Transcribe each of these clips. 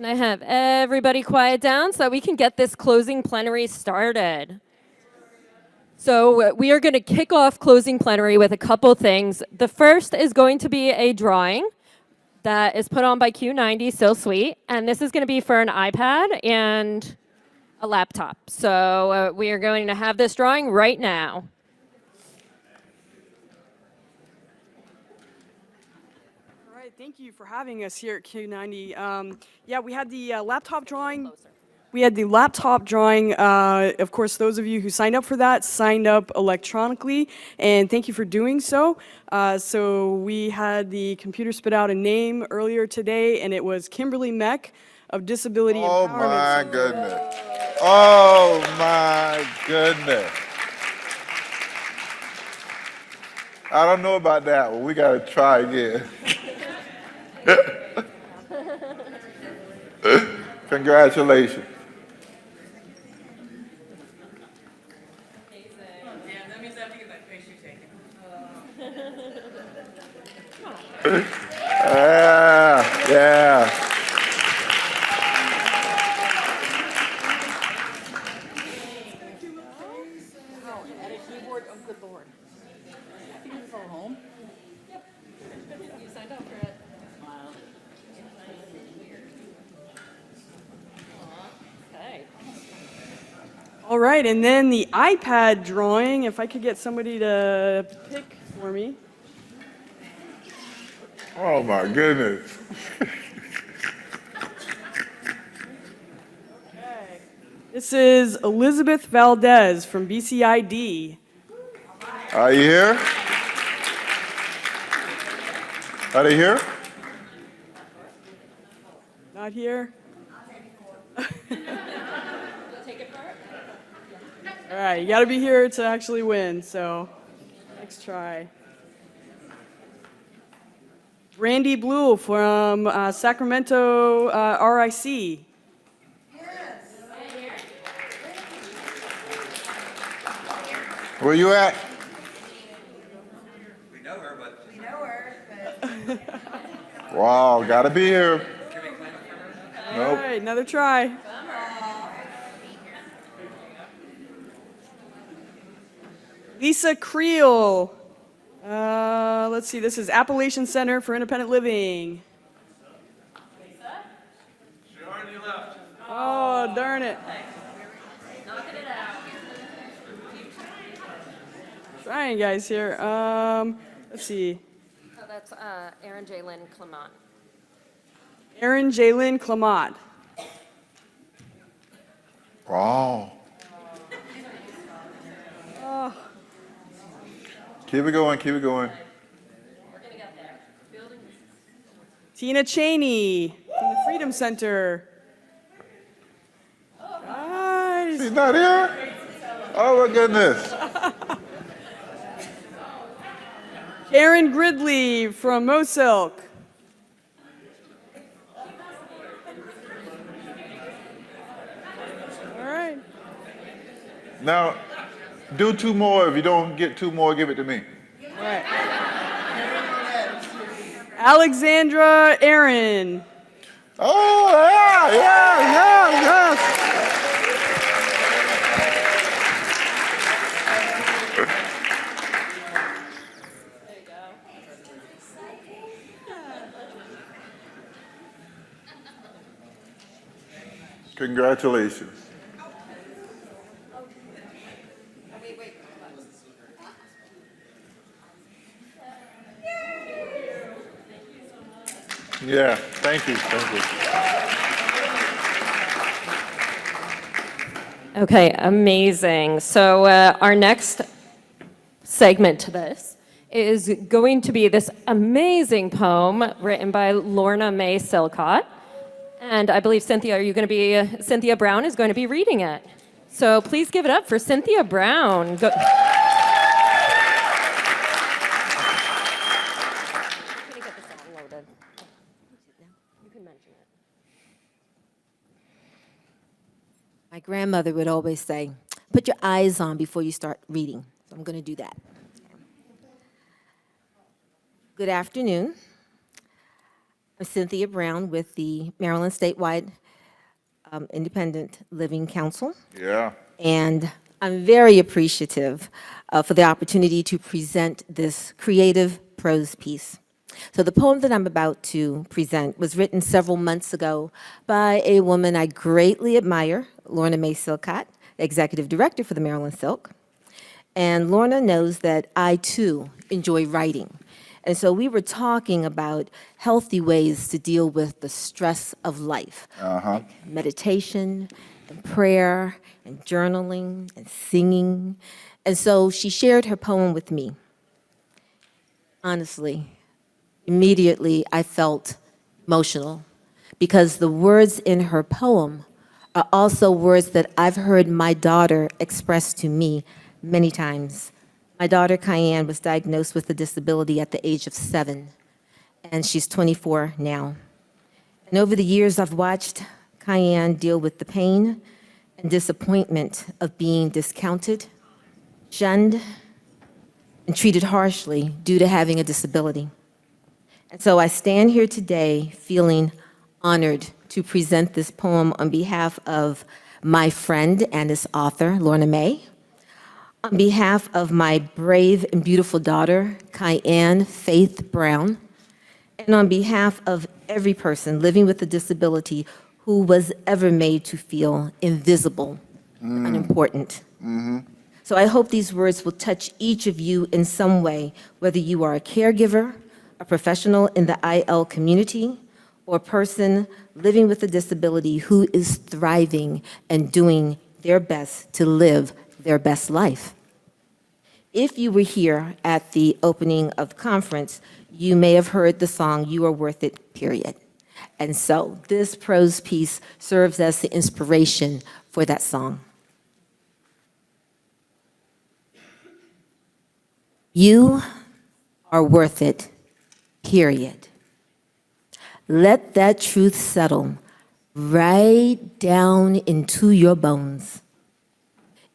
Can I have everybody quiet down so that we can get this closing plenary started? So we are going to kick off closing plenary with a couple things. The first is going to be a drawing that is put on by Q90, so sweet. And this is going to be for an iPad and a laptop. So we are going to have this drawing right now. All right, thank you for having us here at Q90. Yeah, we had the laptop drawing. We had the laptop drawing. Of course, those of you who signed up for that signed up electronically, and thank you for doing so. So we had the computer spit out a name earlier today, and it was Kimberly Meck of Disability Oh Empowerment. my goodness. Oh my goodness. I don't know about that one. We got to try again. Congratulations. Yeah. All right, and then the iPad drawing, if I could get somebody to pick for me. Oh my goodness. Okay. This is Elizabeth Valdez from BCID. Are you here? Are they here? Not here? All right, you got to be here to actually win, so next try. Randy Blue from Sacramento RIC. Where you at? We know her, but Wow, gotta be here. can we claim it for her? All Nope. right, another try. Lisa Creel. Let's see, this is Appalachian Center for Independent Living. She already left. Oh, darn it. Knocking it out. Trying, guys, here. Let's see. Oh, that's Erin Jalen Clement. Erin Jalen Clement. Wow. Oh, Keep it going, keep it going. We're going to get there. Tina Cheney from the Freedom Center. Guys. She's not here? Oh my goodness. Karen Gridley from Mosilk. All right. Now, do two more. If you don't get two more, give it to me. All right. Alexandra Aaron. Oh, yes. There you go. Congratulations. Yeah, thank you. Okay, amazing. So our next segment to this is going to be this amazing poem written by Lorna May Silcott. And I believe Cynthia Brown is going to be reading it. So please give it up for Cynthia Brown. Go. My grandmother would always say, put your eyes on before you start reading. So I'm going to do that. Good afternoon. I'm Cynthia Brown with the Maryland Statewide Independent Living Council. Yeah. And I'm very appreciative for the opportunity to present this creative prose piece. So the poem that I'm about to present was written several months ago by a woman I greatly admire, Lorna May Silcott, Executive Director for the Maryland Silk. And Lorna knows that I, too, enjoy writing. And so we were talking about healthy ways to deal with the stress of life. Like meditation and prayer and journaling and singing. And so she shared her poem with me. Honestly, immediately I felt emotional because the words in her poem are also words that I've heard my daughter express to me many times. My daughter, Cayenne, was diagnosed with a disability at the age of 7, and she's 24 now. And over the years, I've watched Cayenne deal with the pain and disappointment of being discounted, shunned, and treated harshly due to having a disability. And so I stand here today feeling honored to present this poem on behalf of my friend and its author, Lorna May, on behalf of my brave and beautiful daughter, Cayenne Faith Brown, and on behalf of every person living with a disability who was ever made to feel invisible, unimportant. So I hope these words will touch each of you in some way, whether you are a caregiver, a professional in the IL community, or a person living with a disability who is thriving and doing their best to live their best life. If you were here at the opening of the conference, you may have heard the song, "You Are Worth It," period. And so this prose piece serves as the inspiration for that song. You are worth it, period. Let that truth settle right down into your bones.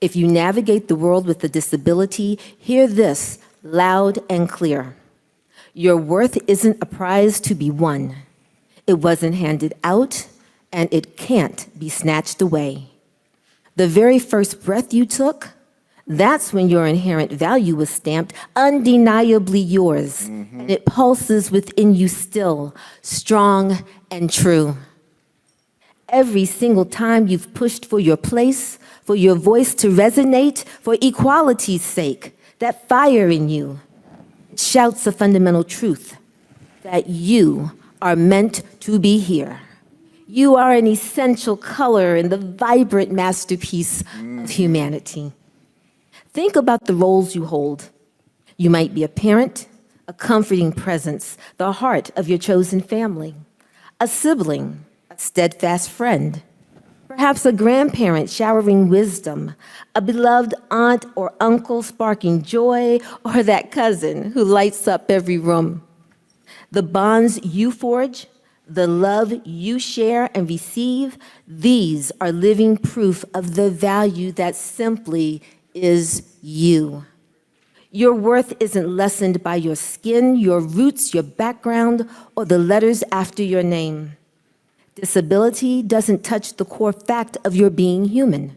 If you navigate the world with a disability, hear this loud and clear. Your worth isn't a prize to be won. It wasn't handed out, and it can't be snatched away. The very first breath you took, that's when your inherent value was stamped, undeniably yours, and it pulses within you still, strong and true. Every single time you've pushed for your place, for your voice to resonate, for equality's sake, that fire in you shouts a fundamental truth, that you are meant to be here. You are an essential color in the vibrant masterpiece of humanity. Think about the roles you hold. You might be a parent, a comforting presence, the heart of your chosen family, a sibling, a steadfast friend, perhaps a grandparent showering wisdom, a beloved aunt or uncle sparking joy, or that cousin who lights up every room. The bonds you forge, the love you share and receive, these are living proof of the value that simply is you. Your worth isn't lessened by your skin, your roots, your background, or the letters after your name. Disability doesn't touch the core fact of your being human.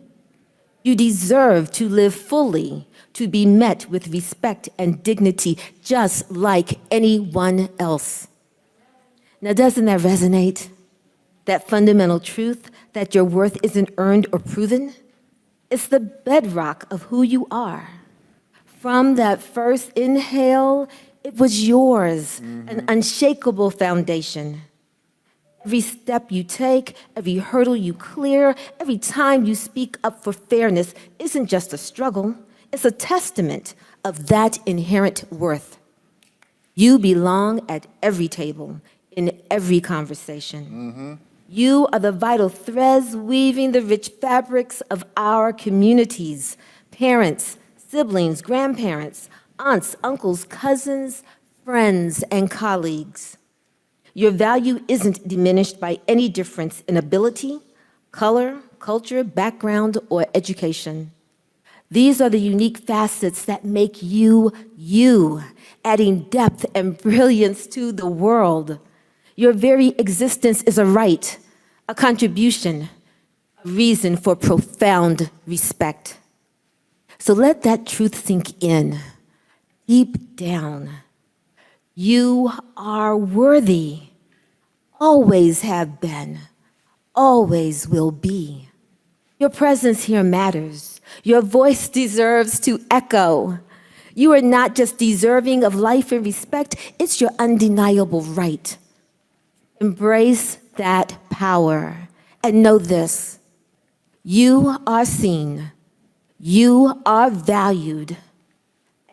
You deserve to live fully, to be met with respect and dignity, just like anyone else. Now, doesn't that resonate? That fundamental truth that your worth isn't earned or proven? It's the bedrock of who you are. From that first inhale, it was yours, an unshakable foundation. Every step you take, every hurdle you clear, every time you speak up for fairness isn't just a struggle, it's a testament of that inherent worth. You belong at every table, in every conversation. You are the vital threads weaving the rich fabrics of our communities. Parents, siblings, grandparents, aunts, uncles, cousins, friends, and colleagues. Your value isn't diminished by any difference in ability, color, culture, background, or education. These are the unique facets that make you, you, adding depth and brilliance to the world. Your very existence is a right, a contribution, a reason for profound respect. So let that truth sink in, deep down. You are worthy, always have been, always will be. Your presence here matters. Your voice deserves to echo. You are not just deserving of life and respect, it's your undeniable right. Embrace that power and know this: you are seen, you are valued,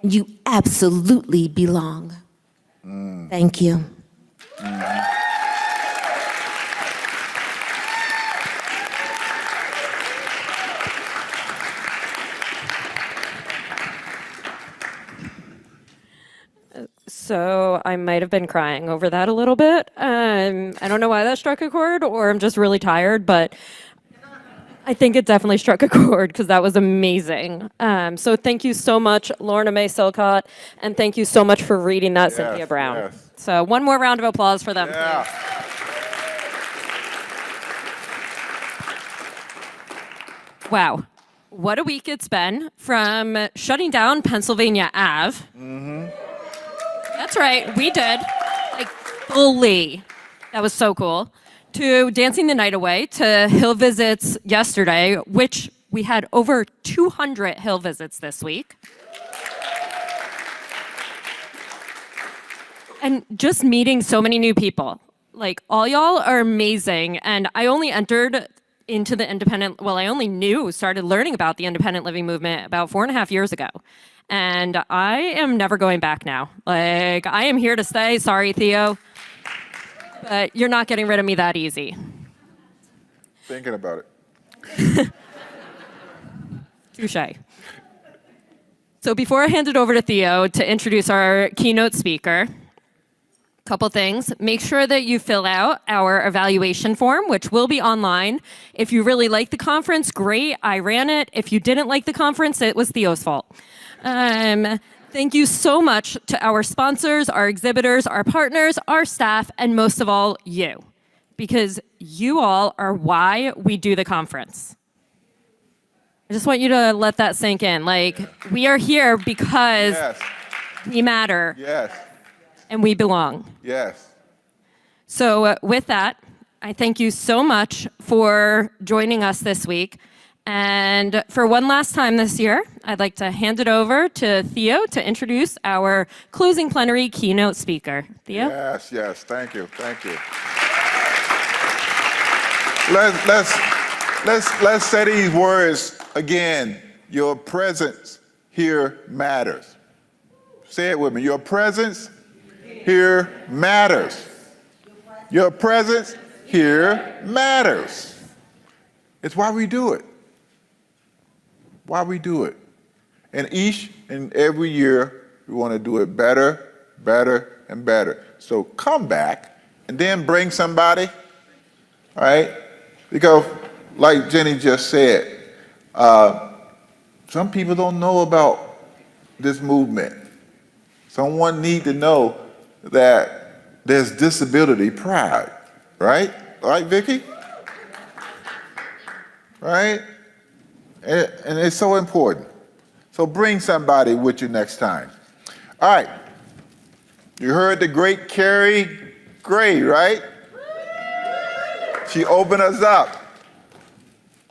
and you absolutely belong. Thank you. So I might have been crying over that a little bit. I don't know why that struck a chord, or I'm just really tired, but I think it definitely struck a chord because that was amazing. So thank you so much, Lorna May Silcott, and thank you so much for reading that, Yes, Cynthia Brown. yes. So one more round of applause for them, Yeah. please. Wow. What a week it's been, from shutting down Pennsylvania Ave. That's right, we did. Like, fully. That was so cool. To dancing the night away, to Hill visits yesterday, which we had over 200 Hill visits this week. And just meeting so many new people. Like, all y'all are amazing. And I only entered into the started learning about the independent living movement about 4.5 years ago. And I am never going back now. Like, I am here to stay. Sorry, Theo. But you're not getting rid of me that easy. Thinking about it. Touche. So before I hand it over to Theo to introduce our keynote speaker, couple things. Make sure that you fill out our evaluation form, which will be online. If you really like the conference, great, I ran it. If you didn't like the conference, it was Theo's fault. Thank you so much to our sponsors, our exhibitors, our partners, our staff, and most of all, you. Because you all are why we do the conference. I just want you to let that sink in. Like, we are here because Yes. we matter Yes. and we belong. Yes. So with that, I thank you so much for joining us this week. And for one last time this year, I'd like to hand it over to Theo to introduce our Closing Plenary keynote speaker. Theo? Yes, yes. Thank you. Thank you. Let's say these words again. Your presence here matters. Say it with me. Your presence here matters. Your presence here matters. It's why we do it. Why we do it. And each and every year, we want to do it better, better, and better. So come back and then bring somebody, all right? Because like Jenny just said, some people don't know about this movement. Someone need to know that there's disability pride, right? Right, Vicki? Right? And it's so important. So bring somebody with you next time. All right. You heard the great Carrie Gray, right? She opened us up.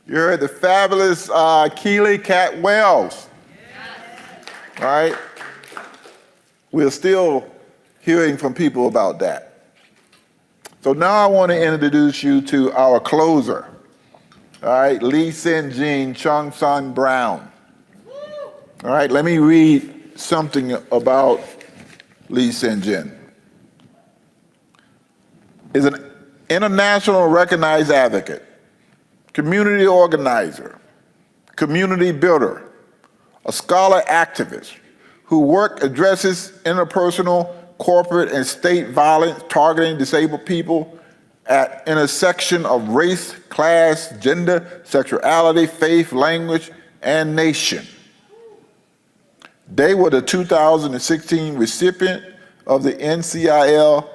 You heard the fabulous Keely Cat Wells. All right? We're still hearing from people about that. So now I want to introduce you to our closer. All right, Ly Xīnzhèn Zhǎngsūn Brown. All right, let me read something about Ly Xīnzhèn. Is an international recognized advocate, community organizer, community builder, a scholar activist who work addresses interpersonal, corporate, and state violence targeting disabled people at intersection of race, class, gender, sexuality, faith, language, and nation. They were the 2016 recipient of the NCIL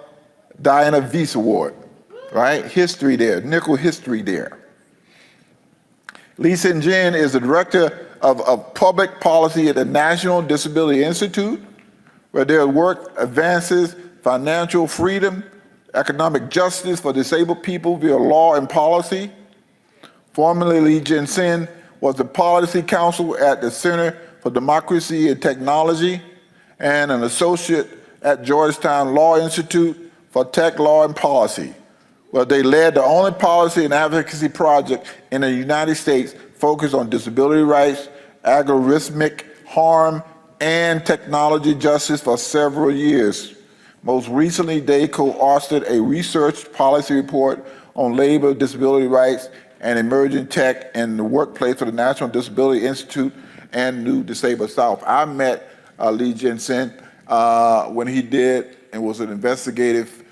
Diana Weiss Award, right? History there, nickel history there. Ly Xīnzhèn is the Director of Public Policy at the National Disability Institute, where their work advances financial freedom, economic justice for disabled people via law and policy. Formerly, Ly Xīnzhèn was the Policy Counsel at the Center for Democracy and Technology and an associate at Georgetown Law Institute for Tech Law and Policy, where they led the only policy and advocacy project in the United States focused on disability rights, algorithmic harm, and technology justice for several years. Most recently, they co-authored a research policy report on labor, disability rights, and emerging tech in the workplace for the National Disability Institute and New Disabled South. I met Ly Xīnzhèn when he did and was an investigative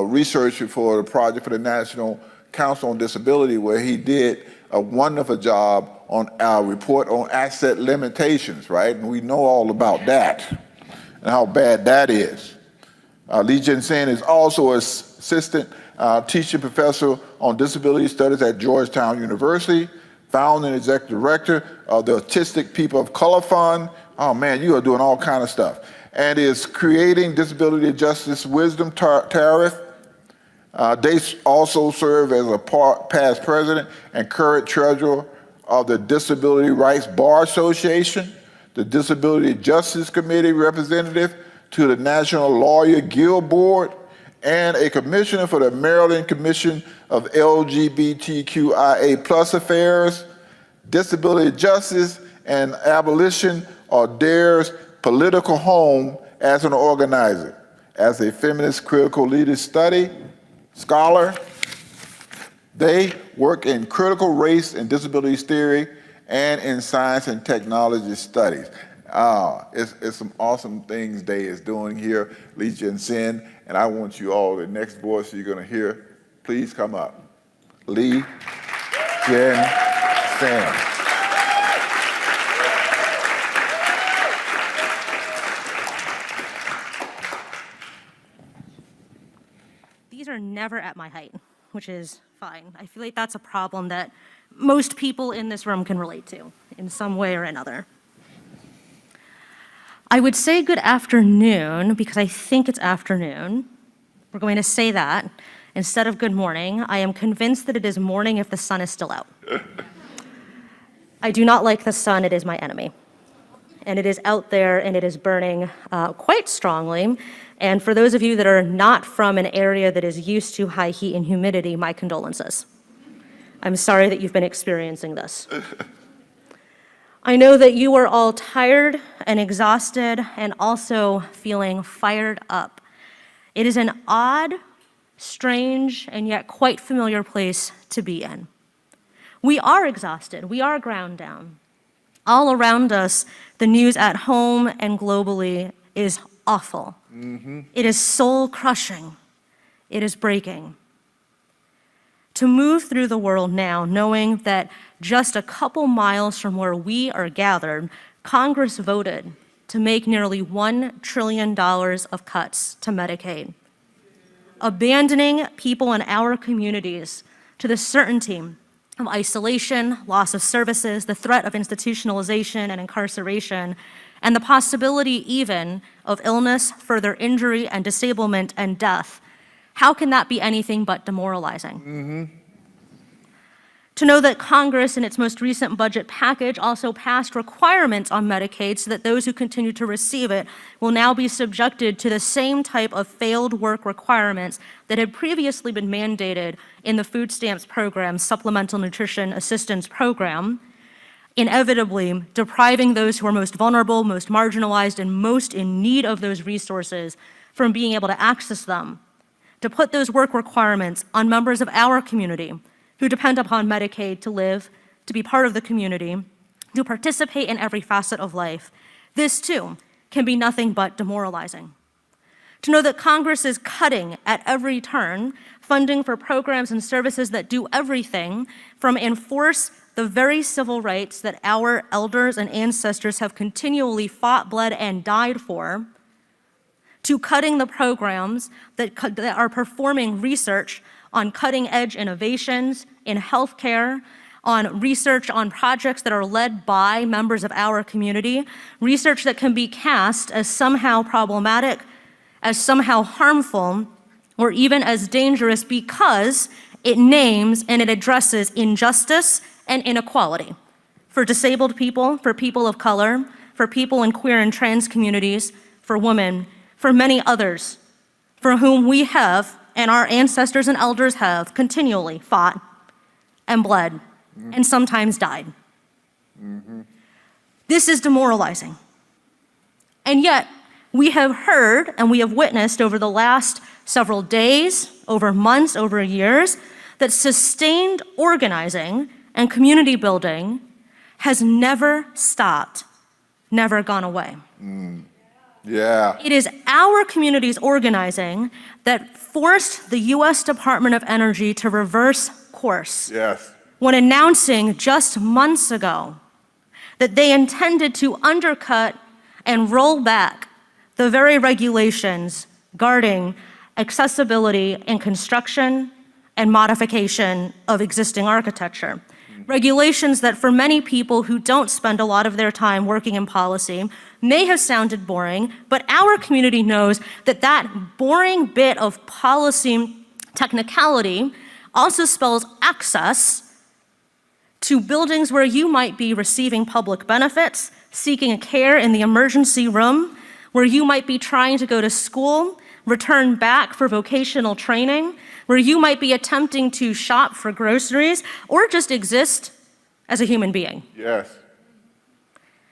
researcher for the project for the National Council on Disability, where he did a wonderful job on our report on asset limitations, right? And we know all about that and how bad that is. Ly Xīnzhèn is also an assistant teaching professor on disability studies at Georgetown University, founder and executive director of the Autistic People of Color Fund. Oh man, you are doing all kind of stuff. And is creating disability justice wisdom tariff. They also serve as a past president and current treasurer of the Disability Rights Bar Association, the Disability Justice Committee representative to the National Lawyer Guild Board, and a commissioner for the Maryland Commission of LGBTQIA+ affairs. Disability justice and abolition are DARE's political home as an organizer. As a feminist critical leader scholar, they work in critical race and disability theory and in science and technology studies. It's some awesome things they is doing here, Ly Xīnzhèn, and I want you all, the next voice you're gonna hear, please come up. Ly Xīnzhèn. These are never at my height, which is fine. I feel like that's a problem that most people in this room can relate to in some way or another. I would say good afternoon because I think it's afternoon. We're going to say that instead of good morning. I am convinced that it is morning if the sun is still out. I do not like the sun. It is my enemy. And it is out there and it is burning quite strongly. And for those of you that are not from an area that is used to high heat and humidity, my condolences. I'm sorry that you've been experiencing this. I know that you are all tired and exhausted and also feeling fired up. It is an odd, strange, and yet quite familiar place to be in. We are exhausted. We are ground down. All around us, the news at home and globally is awful. It is soul-crushing. It is breaking. To move through the world now, knowing that just a couple miles from where we are gathered, Congress voted to make nearly $1 trillion of cuts to Medicaid, abandoning people in our communities to the certainty of isolation, loss of services, the threat of institutionalization and incarceration, and the possibility even of illness, further injury and disablement and death. How can that be anything but demoralizing? To know that Congress in its most recent budget package also passed requirements on Medicaid so that those who continue to receive it will now be subjected to the same type of failed work requirements that had previously been mandated in the food stamps program, Supplemental Nutrition Assistance Program, inevitably depriving those who are most vulnerable, most marginalized, and most in need of those resources from being able to access them. To put those work requirements on members of our community who depend upon Medicaid to live, to be part of the community, to participate in every facet of life. This too can be nothing but demoralizing. To know that Congress is cutting at every turn funding for programs and services that do everything from enforce the very civil rights that our elders and ancestors have continually fought, bled, and died for, to cutting the programs that are performing research on cutting-edge innovations in healthcare, on research on projects that are led by members of our community, research that can be cast as somehow problematic, as somehow harmful, or even as dangerous because it names and it addresses injustice and inequality for disabled people, for people of color, for people in queer and trans communities, for women, for many others, for whom we have, and our ancestors and elders have, continually fought and bled, and sometimes died. This is demoralizing. And yet, we have heard and we have witnessed over the last several days, over months, over years, that sustained organizing and community building has never stopped, never gone away. Yeah. It is our community's organizing that forced the US Department of Energy to reverse course Yes. when announcing just months ago that they intended to undercut and roll back the very regulations guarding accessibility in construction and modification of existing architecture. Regulations that for many people who don't spend a lot of their time working in policy may have sounded boring, but our community knows that that boring bit of policy technicality also spells access to buildings where you might be receiving public benefits, seeking care in the emergency room, where you might be trying to go to school, return back for vocational training, where you might be attempting to shop for groceries or just exist as a human being. Yes.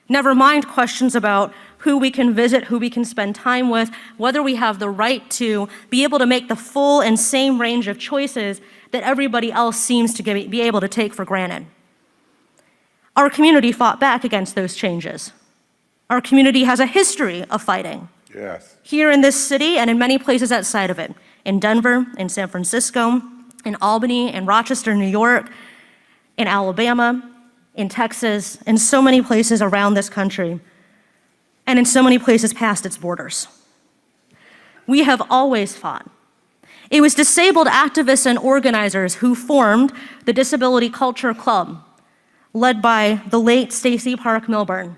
Never mind questions about who we can visit, who we can spend time with, whether we have the right to be able to make the full and same range of choices that everybody else seems to be able to take for granted. Our community fought back against those changes. Our community has a history of fighting. Yes. Here in this city and in many places outside of it, in Denver, in San Francisco, in Albany, in Rochester, New York, in Alabama, in Texas, in so many places around this country, and in so many places past its borders. We have always fought. It was disabled activists and organizers who formed the Disability Culture Club, led by the late Stacey Park Milburn,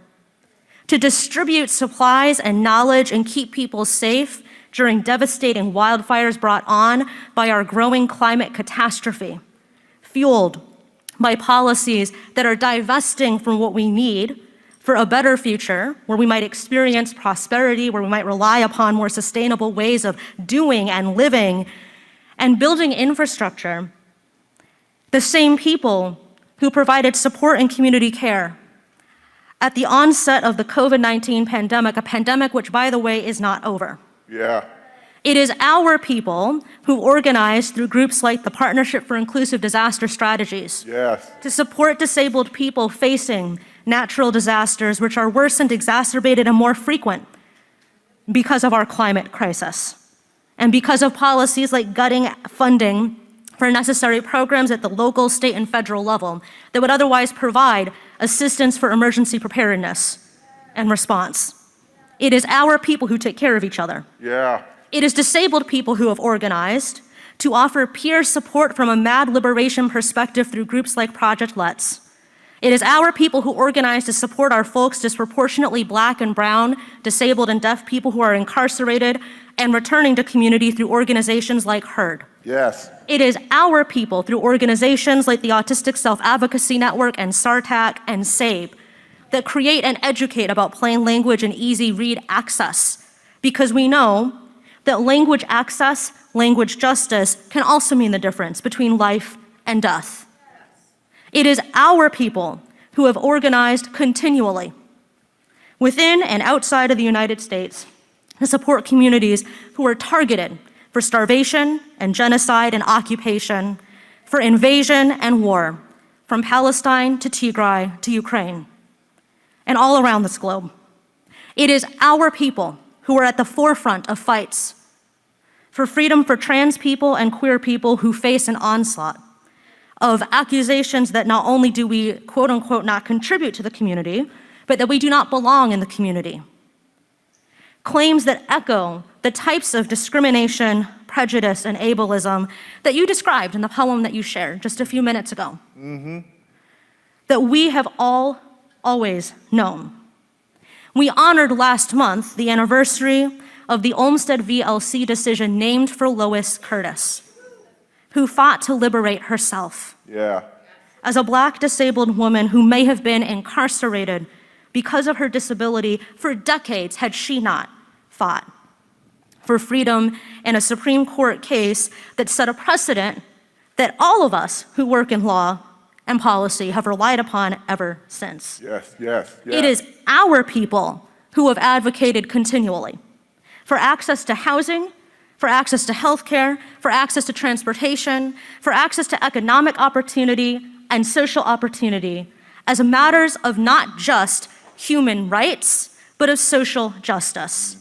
to distribute supplies and knowledge and keep people safe during devastating wildfires brought on by our growing climate catastrophe, fueled by policies that are divesting from what we need for a better future, where we might experience prosperity, where we might rely upon more sustainable ways of doing and living and building infrastructure. The same people who provided support and community care at the onset of the COVID-19 pandemic, a pandemic which, by the way, is not over. Yeah. It is our people who organize through groups like the Partnership for Inclusive Disaster Strategies Yes. to support disabled people facing natural disasters, which are worse and exacerbated and more frequent because of our climate crisis and because of policies like gutting funding for necessary programs at the local, state, and federal level that would otherwise provide assistance for emergency preparedness and response. It is our people who take care of each other. Yeah. It is disabled people who have organized to offer peer support from a mad liberation perspective through groups like Project Let's. It is our people who organize to support our folks, disproportionately Black and brown, disabled and deaf people who are incarcerated and returning to community through organizations like HEARD. Yes. It is our people through organizations like the Autistic Self-Advocacy Network and SARTAC and SABE that create and educate about plain language and easy read access, because we know that language access, language justice can also mean the difference between life and death. It is our people who have organized continually within and outside of the United States to support communities who are targeted for starvation and genocide and occupation, for invasion and war, from Palestine to Tigray to Ukraine, and all around this globe. It is our people who are at the forefront of fights for freedom for trans people and queer people who face an onslaught of accusations that not only do we, quote unquote, not contribute to the community, but that we do not belong in the community. Claims that echo the types of discrimination, prejudice, and ableism that you described in the poem that you shared just a few minutes ago. That we have all always known. We honored last month the anniversary of the Olmsted VLC decision named for Lois Curtis, who fought to liberate herself. Yeah. As a Black disabled woman who may have been incarcerated because of her disability for decades had she not fought for freedom in a Supreme Court case that set a precedent that all of us who work in law and policy have relied upon ever since. Yes, yes, yes. It is our people who have advocated continually for access to housing, for access to healthcare, for access to transportation, for access to economic opportunity and social opportunity as matters of not just human rights, but of social justice.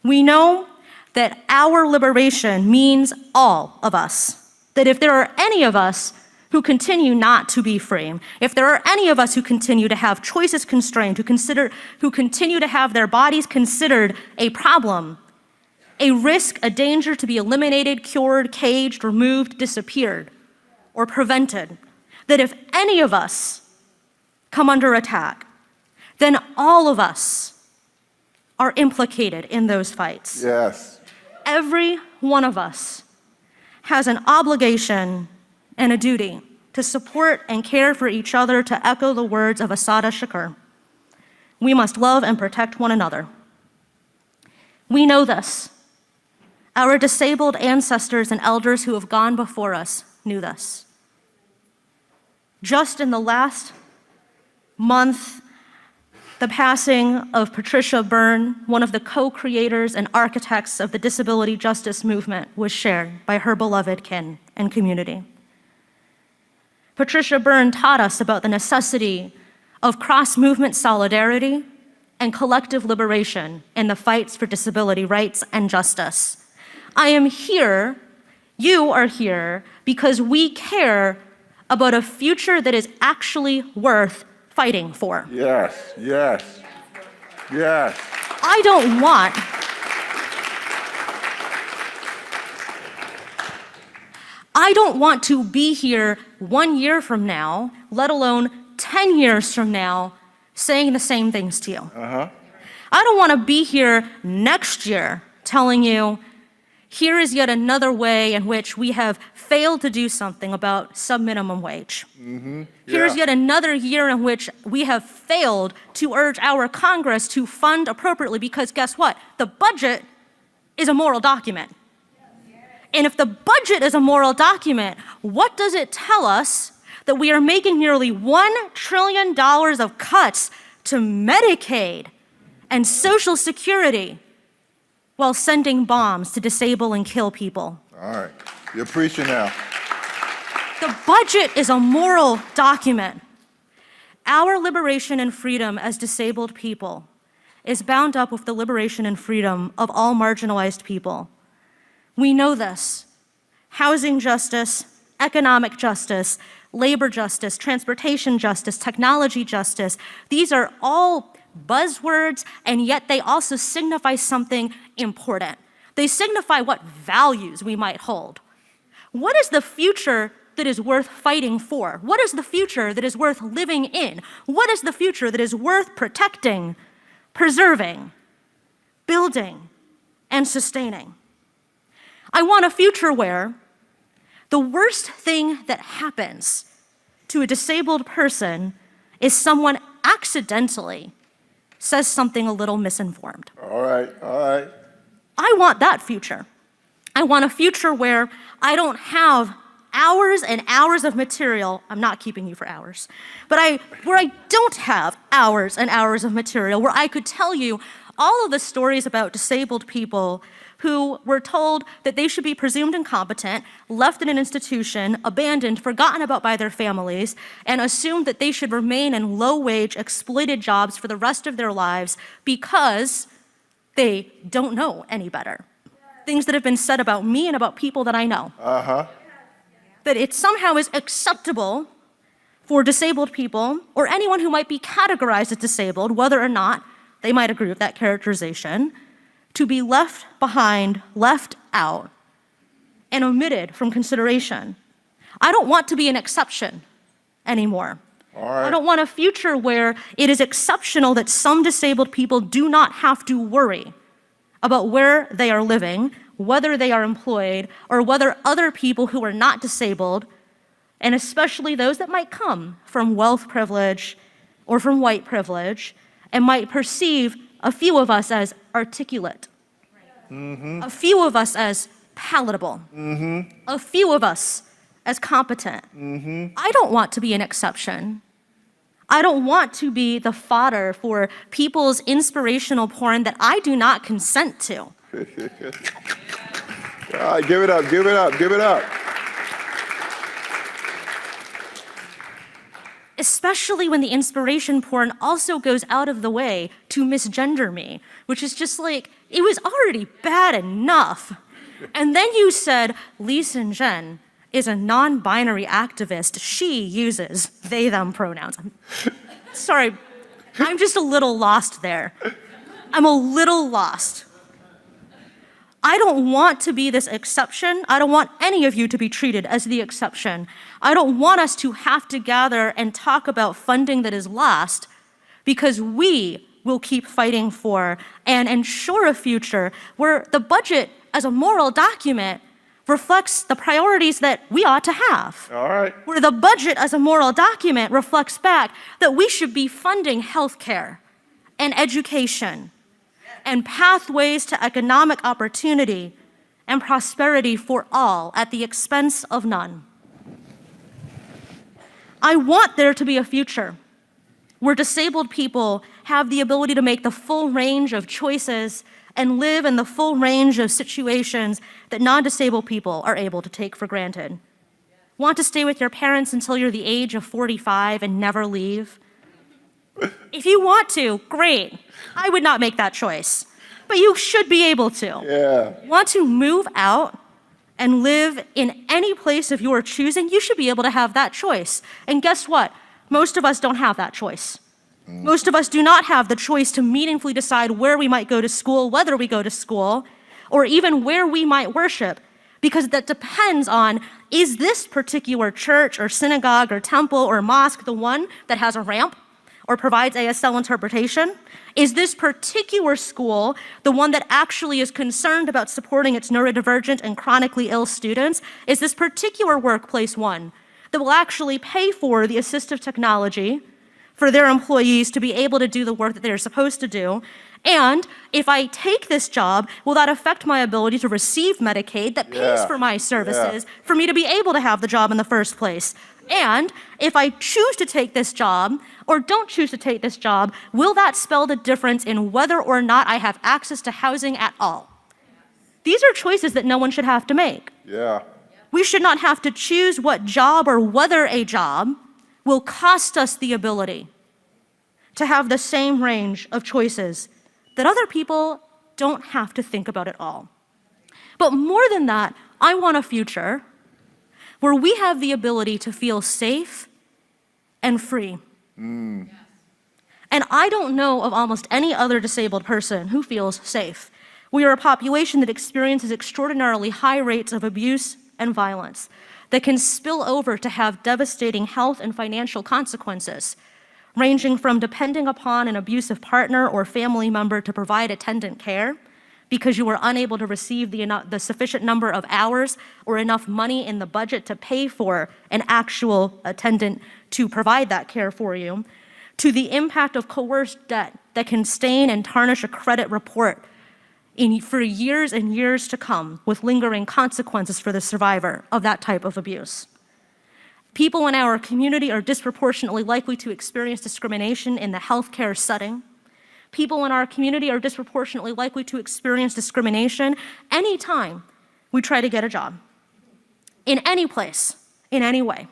We know that our liberation means all of us, that if there are any of us who continue not to be free, if there are any of us who continue to have choices constrained, who continue to have their bodies considered a problem, a risk, a danger to be eliminated, cured, caged, removed, disappeared, or prevented, that if any of us come under attack, then all of us are implicated in those fights. Yes. Every one of us has an obligation and a duty to support and care for each other, to echo the words of Assata Shakur. We must love and protect one another. We know this. Our disabled ancestors and elders who have gone before us knew this. Just in the last month, the passing of Patricia Byrne, one of the co-creators and architects of the disability justice movement, was shared by her beloved kin and community. Patricia Byrne taught us about the necessity of cross-movement solidarity and collective liberation in the fights for disability rights and justice. I am here, you are here, because we care about a future that is actually worth fighting for. Yes, yes, yes. I don't want to be here 1 year from now, let alone 10 years from now, saying the same things to you. I don't want to be here next year telling you, here is yet another way in which we have failed to do something about sub-minimum wage. Here's yet another year in which we have failed to urge our Congress to fund appropriately, because guess what? The budget is a moral document. And if the budget is a moral document, what does it tell us that we are making nearly $1 trillion of cuts to Medicaid and Social Security while sending bombs to disable and kill people? All right, you're preaching now. The budget is a moral document. Our liberation and freedom as disabled people is bound up with the liberation and freedom of all marginalized people. We know this. Housing justice, economic justice, labor justice, transportation justice, technology justice, these are all buzzwords, and yet they also signify something important. They signify what values we might hold. What is the future that is worth fighting for? What is the future that is worth living in? What is the future that is worth protecting, preserving, building, and sustaining? I want a future where the worst thing that happens to a disabled person is someone accidentally says something a little misinformed. All right, all right. I want that future. I want a future where I don't have hours and hours of material. I'm not keeping you for hours, but where I don't have hours and hours of material, where I could tell you all of the stories about disabled people who were told that they should be presumed incompetent, left in an institution, abandoned, forgotten about by their families, and assumed that they should remain in low-wage, exploited jobs for the rest of their lives because they don't know any better. Things that have been said about me and about people that I know. That it somehow is acceptable for disabled people, or anyone who might be categorized as disabled, whether or not they might agree with that characterization, to be left behind, left out, and omitted from consideration. I don't want to be an exception anymore. All right. I don't want a future where it is exceptional that some disabled people do not have to worry about where they are living, whether they are employed, or whether other people who are not disabled, and especially those that might come from wealth privilege or from white privilege, and might perceive a few of us as articulate, a few of us as palatable, a few of us as competent. I don't want to be an exception. I don't want to be the fodder for people's inspirational porn that I do not consent to. All right, give it up, give it up, give it up. Especially when the inspiration porn also goes out of the way to misgender me, which is just like, it was already bad enough. And then you said, Ly Xīnzhèn is a non-binary activist. She uses they, them pronouns. Sorry, I'm just a little lost there. I'm a little lost. I don't want to be this exception. I don't want any of you to be treated as the exception. I don't want us to have to gather and talk about funding that is lost, because we will keep fighting for and ensure a future where the budget as a moral document reflects the priorities that we ought to have. All right. Where the budget as a moral document reflects back that we should be funding healthcare and education and pathways to economic opportunity and prosperity for all at the expense of none. I want there to be a future where disabled people have the ability to make the full range of choices and live in the full range of situations that non-disabled people are able to take for granted. Want to stay with your parents until you're the age of 45 and never leave? If you want to, great. I would not make that choice, but you should be able to. Yeah. Want to move out and live in any place of your choosing? You should be able to have that choice. And guess what? Most of us don't have that choice. Most of us do not have the choice to meaningfully decide where we might go to school, whether we go to school, or even where we might worship, because that depends on, is this particular church or synagogue or temple or mosque the one that has a ramp or provides ASL interpretation? Is this particular school the one that actually is concerned about supporting its neurodivergent and chronically ill students? Is this particular workplace one that will actually pay for the assistive technology for their employees to be able to do the work that they're supposed to do? And if I take this job, will that affect my ability to receive Medicaid that pays for my services for me to be able to have the job in the first place? And if I choose to take this job or don't choose to take this job, will that spell the difference in whether or not I have access to housing at all? These are choices that no one should have to make. Yeah. We should not have to choose what job or whether a job will cost us the ability to have the same range of choices that other people don't have to think about at all. But more than that, I want a future where we have the ability to feel safe and free. And I don't know of almost any other disabled person who feels safe. We are a population that experiences extraordinarily high rates of abuse and violence that can spill over to have devastating health and financial consequences, ranging from depending upon an abusive partner or family member to provide attendant care because you were unable to receive the sufficient number of hours or enough money in the budget to pay for an actual attendant to provide that care for you, to the impact of coerced debt that can stain and tarnish a credit report for years and years to come, with lingering consequences for the survivor of that type of abuse. People in our community are disproportionately likely to experience discrimination in the healthcare setting. People in our community are disproportionately likely to experience discrimination anytime we try to get a job, in any place, in any way.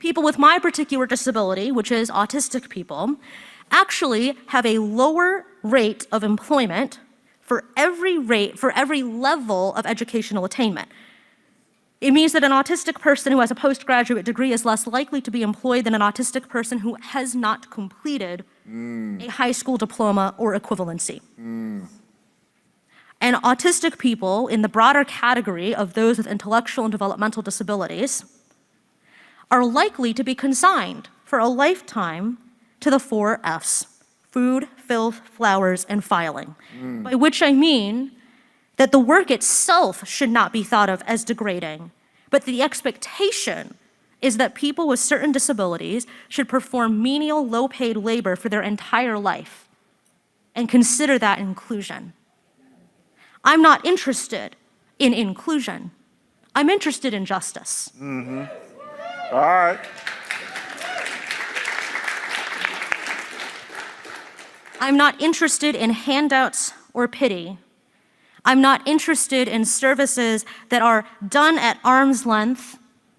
People with my particular disability, which is autistic people, actually have a lower rate of employment for every level of educational attainment. It means that an autistic person who has a postgraduate degree is less likely to be employed than an autistic person who has not completed a high school diploma or equivalency. And autistic people, in the broader category of those with intellectual and developmental disabilities, are likely to be consigned for a lifetime to the 4 Fs: food, filth, flowers, and filing. By which I mean that the work itself should not be thought of as degrading, but the expectation is that people with certain disabilities should perform menial, low-paid labor for their entire life and consider that inclusion. I'm not interested in inclusion. I'm interested in justice. All right. I'm not interested in handouts or pity. I'm not interested in services that are done at arm's length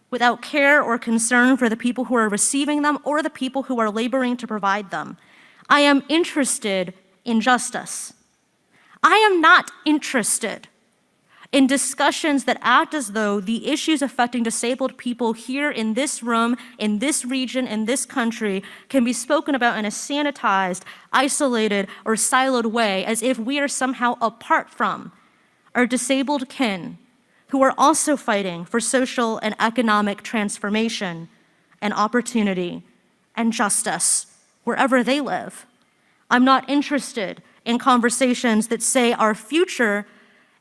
without care or concern for the people who are receiving them or the people who are laboring to provide them. I am interested in justice. I am not interested in discussions that act as though the issues affecting disabled people here in this room, in this region, in this country, can be spoken about in a sanitized, isolated, or siloed way, as if we are somehow apart from our disabled kin, who are also fighting for social and economic transformation and opportunity and justice wherever they live. I'm not interested in conversations that say our future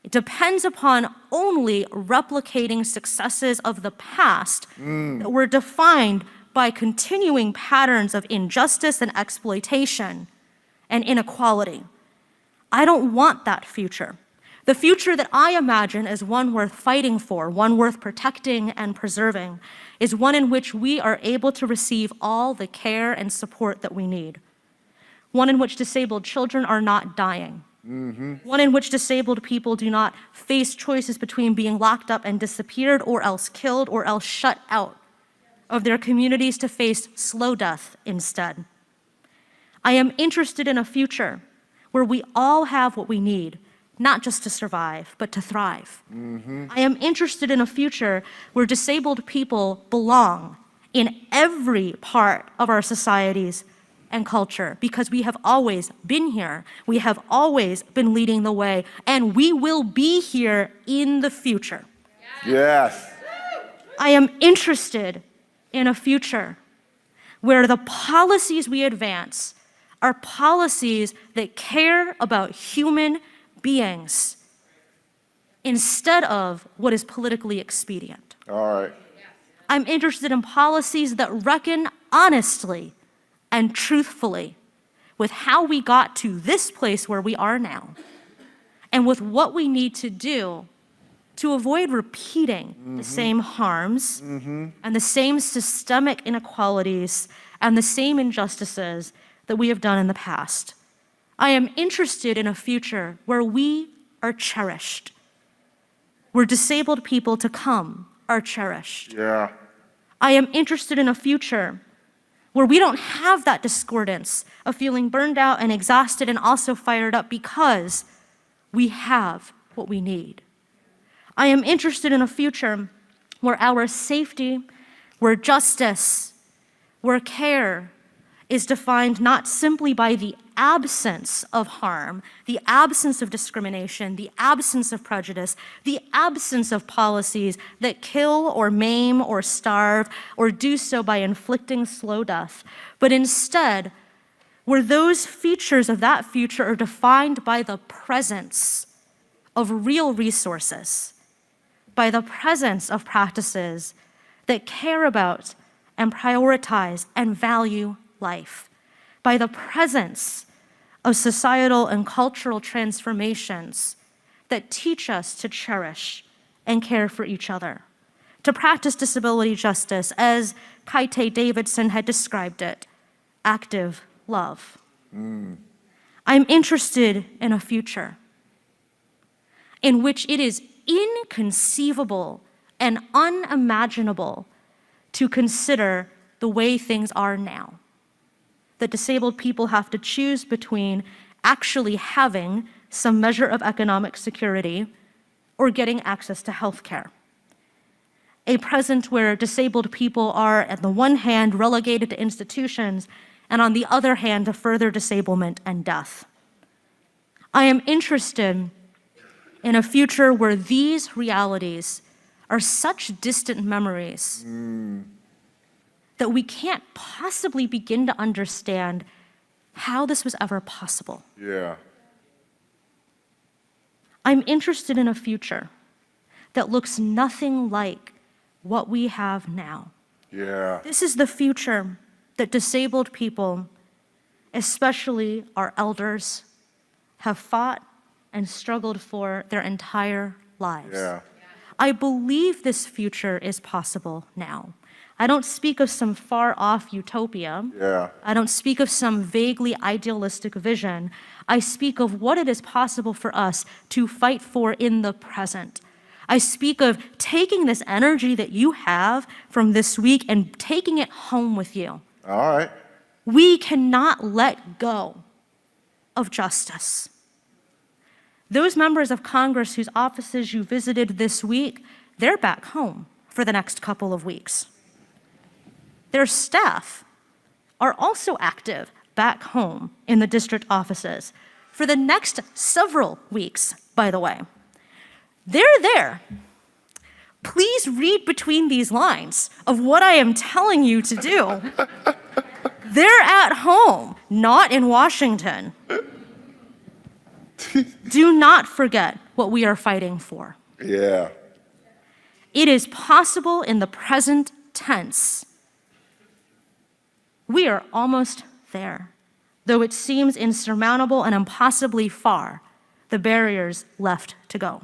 depends upon only replicating successes of the past that were defined by continuing patterns of injustice and exploitation and inequality. I don't want that future. The future that I imagine as one worth fighting for, one worth protecting and preserving, is one in which we are able to receive all the care and support that we need. One in which disabled children are not dying. One in which disabled people do not face choices between being locked up and disappeared or else killed or else shut out of their communities to face slow death instead. I am interested in a future where we all have what we need, not just to survive, but to thrive. I am interested in a future where disabled people belong in every part of our societies and culture, because we have always been here, we have always been leading the way, and we will be here in the future. Yes. I am interested in a future where the policies we advance are policies that care about human beings instead of what is politically expedient. All right. I'm interested in policies that reckon honestly and truthfully with how we got to this place where we are now, and with what we need to do to avoid repeating the same harms and the same systemic inequalities and the same injustices that we have done in the past. I am interested in a future where we are cherished, where disabled people to come are cherished. Yeah. I am interested in a future where we don't have that discordance of feeling burned out and exhausted and also fired up because we have what we need. I am interested in a future where our safety, where justice, where care is defined not simply by the absence of harm, the absence of discrimination, the absence of prejudice, the absence of policies that kill or maim or starve or do so by inflicting slow death, but instead, where those features of that future are defined by the presence of real resources, by the presence of practices that care about and prioritize and value life, by the presence of societal and cultural transformations that teach us to cherish and care for each other, to practice disability justice as Kaite Davidson had described it, active love. I'm interested in a future in which it is inconceivable and unimaginable to consider the way things are now. That disabled people have to choose between actually having some measure of economic security or getting access to health care. A present where disabled people are, on the one hand, relegated to institutions, and on the other hand, to further disablement and death. I am interested in a future where these realities are such distant memories that we can't possibly begin to understand how this was ever possible. Yeah. I'm interested in a future that looks nothing like what we have now. Yeah. This is the future that disabled people, especially our elders, have fought and struggled for their entire lives. Yeah. I believe this future is possible now. I don't speak of some far-off utopia. Yeah. I don't speak of some vaguely idealistic vision. I speak of what it is possible for us to fight for in the present. I speak of taking this energy that you have from this week and taking it home with you. All right. We cannot let go of justice. Those members of Congress whose offices you visited this week, they're back home for the next couple of weeks. Their staff are also active back home in the district offices for the next several weeks, by the way. They're there. Please read between these lines of what I am telling you to do. They're at home, not in Washington. Do not forget what we are fighting for. Yeah. It is possible in the present tense. We are almost there. Though it seems insurmountable and impossibly far, the barriers left to go.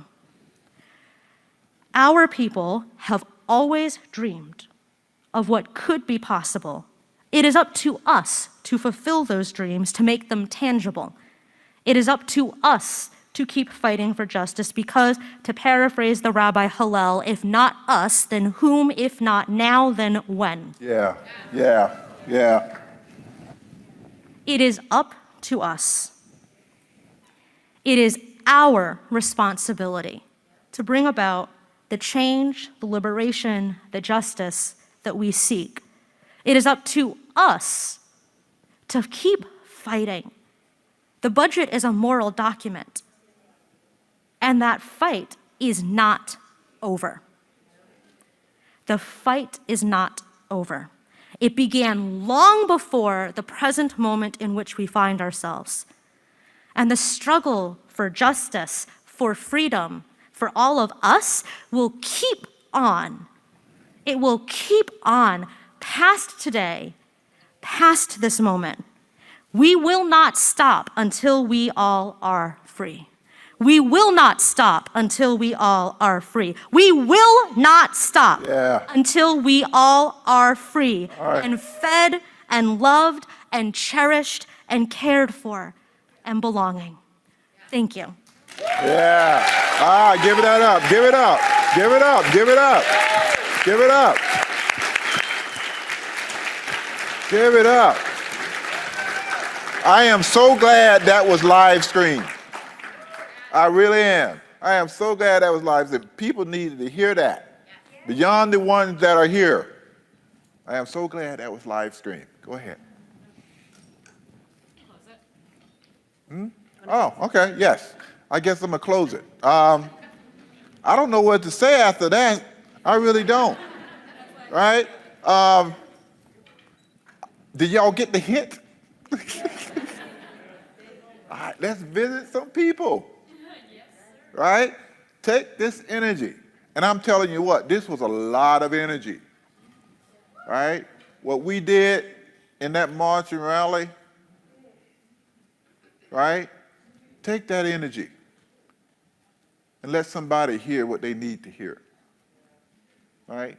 Our people have always dreamed of what could be possible. It is up to us to fulfill those dreams, to make them tangible. It is up to us to keep fighting for justice because, to paraphrase the Rabbi Hillel, if not us, then whom? If not now, then when? Yeah. Yeah. Yeah. It is up to us. It is our responsibility to bring about the change, the liberation, the justice that we seek. It is up to us to keep fighting. The budget is a moral document, and that fight is not over. The fight is not over. It began long before the present moment in which we find ourselves. And the struggle for justice, for freedom, for all of us will keep on. It will keep on past today, past this moment. We will not stop until we all are free. We will not stop until we all are free. We will not stop until we all are free and fed and loved and cherished and cared for and belonging. Thank you. Yeah. Ah, give it that up. Give it up. Give it up. Give it up. Give it up. Give it up. I am so glad that was live streamed. I really am. I am so glad that was live streamed. People needed to hear that. Beyond the ones that are here. I am so glad that was live streamed. Go ahead. Oh, okay, yes. I guess I'm gonna close it. I don't know what to say after that. I really don't. Right? Did y'all get the hint? All right, let's visit some people. Right? Take this energy. And I'm telling you what, this was a lot of energy. Right? What we did in that march and rally, right? Take that energy and let somebody hear what they need to hear. All right?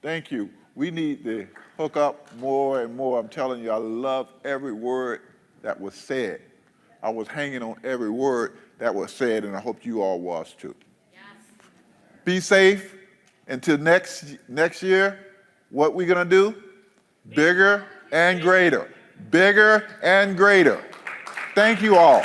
Thank you. We need to hook up more and more. I'm telling you, I love every word that was said. I was hanging on every word that was said, and I hope you all was too. Yes. Be safe. Until next year, what we're gonna do? Bigger and greater. Bigger and greater. Thank you all.